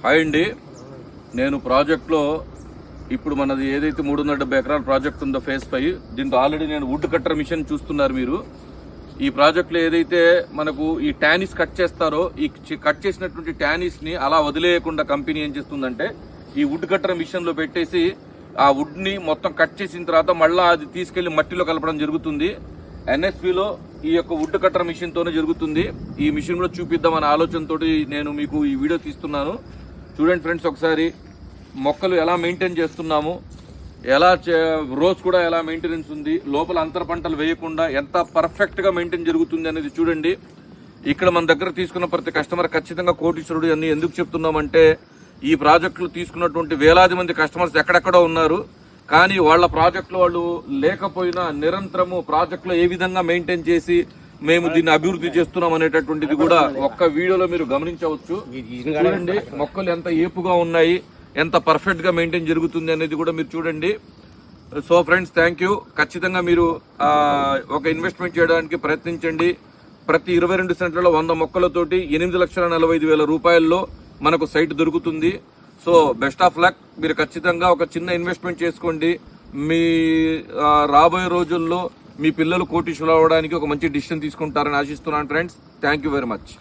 Hi అండి, నేను ప్రాజెక్ట్లో ఇప్పుడు మనది ఏదైతే 370 ఎకరాల ప్రాజెక్ట్ ఉందో ఫేజ్ 5 దీంట్లో ఆల్రెడీ నేను వుడ్ కట్టర్ మిషన్ చూస్తున్నారు మీరు. ఈ ప్రాజెక్ట్లో ఏదైతే మనకు ఈ టానిస్ కట్ చేస్తారో ఈ కట్ చేసినటువంటి టానిస్ ని అలా వదిలేయకుండా కంపెనీ ఏం చేస్తుందంటే ఈ వుడ్ కట్టర్ మిషన్ లో పెట్టేసి ఆ వుడ్ ని మొత్తం కట్ చేసిన తర్వాత మళ్ళా అది తీసుకెళ్లి మట్టిలో కలపడం జరుగుతుంది. ఎన్ఎస్పీలో ఈ యొక్క వుడ్ కట్టర్ మిషన్ తోనే జరుగుతుంది. ఈ మిషన్ కూడా చూపిద్దామనే ఆలోచనతో నేను మీకు ఈ వీడియో తీస్తున్నాను. చూడండి ఫ్రెండ్స్, ఒకసారి మొక్కలు ఎలా మెయింటైన్ చేస్తున్నాము, ఎలా రోజ్ కూడా ఎలా మెయింటెనెన్స్ ఉంది, లోపల అంతర పంటలు వేయకుండా ఎంత పర్ఫెక్ట్ గా మెయింటైన్ జరుగుతుంది అనేది చూడండి. ఇక్కడ మన దగ్గర తీసుకున్న ప్రతి కస్టమర్ ఖచ్చితంగా కోటీశ్వరుడు అని ఎందుకు చెప్తున్నామంటే ఈ ప్రాజెక్టులు తీసుకున్నటువంటి వేలాది మంది కస్టమర్స్ ఎక్కడెక్కడో ఉన్నారు. కానీ వాళ్ళ ప్రాజెక్టులు వాళ్ళు లేకపోయినా నిరంతరము ప్రాజెక్టులో ఏ విధంగా మెయింటైన్ చేసి మేము దీన్ని అభివృద్ధి చేస్తున్నాం అనేటటువంటిది కూడా ఒక్క వీడియోలో మీరు గమనించవచ్చు. చూడండి మొక్కలు ఎంత ఏపుగా ఉన్నాయి, ఎంత పర్ఫెక్ట్ గా మెయింటైన్ జరుగుతుంది అనేది కూడా మీరు చూడండి. So friends, thank you. ఖచ్చితంగా మీరు ఒక ఇన్వెస్ట్మెంట్ చేయడానికి ప్రయత్నించండి. ప్రతి 22 సెంట్లలో 100 మొక్కలతోటి 8,40,5,000 రూపాయల్లో మనకు సైట్ దొరుకుతుంది. So best of luck. మీరు ఖచ్చితంగా ఒక చిన్న ఇన్వెస్ట్మెంట్ చేసుకోండి. మీ రాబోయే రోజుల్లో మీ పిల్లలు కోటీశ్వరులు అవ్వడానికి ఒక మంచి డిసిషన్ తీసుకుంటారని ఆశిస్తున్నాను friends. Thank you very much.